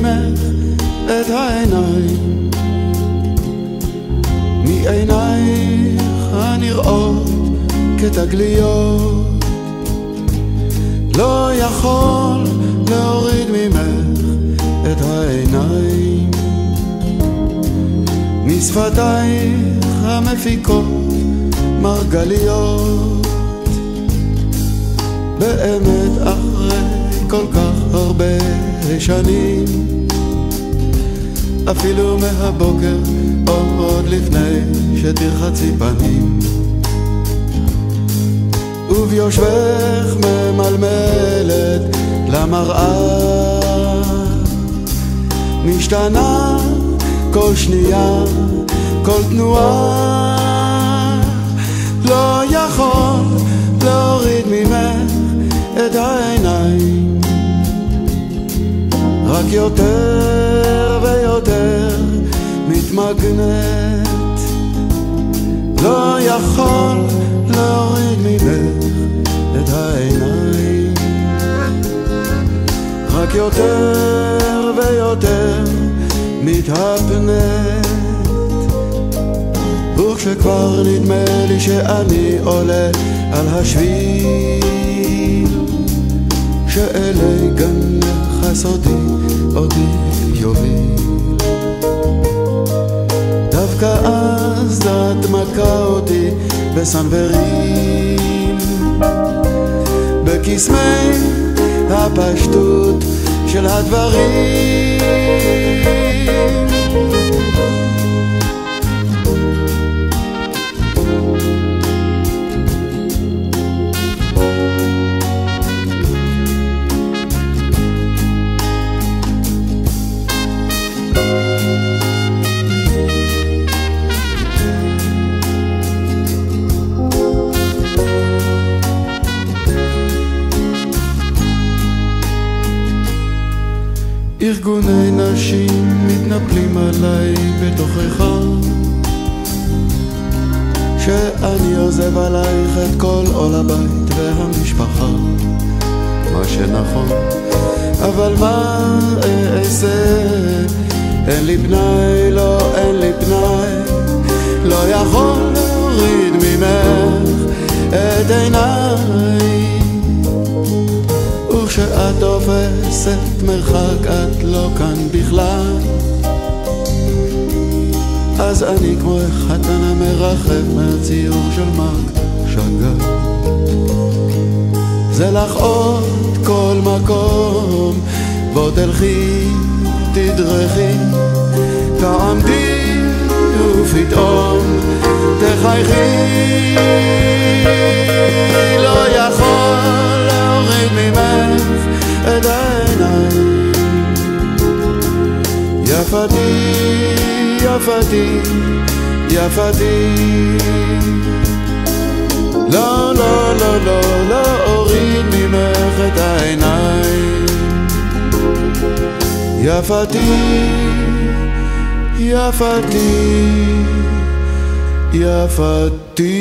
ממך את העיניים, מעינייך הנראות כתגליות. לא יכול להוריד ממך את העיניים, משפתייך המפיקות מרגליות. באמת אחרי כל כך הרבה שנים, אפילו מהבוקר עוד לפני שתרחצי פנים, וביושבך ממלמלת למראה, משתנה כל שנייה, כל תנועה. לא יכול להוריד ממך את העיניים, רק יותר ויותר מתמגנת. לא יכול להוריד ממך את העיניים, רק יותר ויותר מתהפנת. וכשכבר נדמה לי שאני עולה על השביל, שאלי גנך הסודי אותי יוביל, דווקא אז את מכה אותי בסנוורים, בקסמי הפשטות של הדברים. ארגוני נשים מתנפלים עליי בתוכך, שאני עוזב עלייך את כל עול הבית והמשפחה. מה שנכון, אבל מה אעשה? אין לי פנאי, לא אין לי פנאי, לא יכול להוריד ממך את עיניי. וכשאת תופסת מרחק את לא כאן בכלל, אז אני כמו החתן המרחב מהציור של מרק שאגאל. זה לך עוד כל מקום בו תלכי תדרכי, תעמדי ופתאום תחייכי. לא יכול להוריד ממך את העיניים, יפתי יפתי יפתי. לא לא לא לא לא אוריד ממך את העיניים, יפתי יפתי יפתי.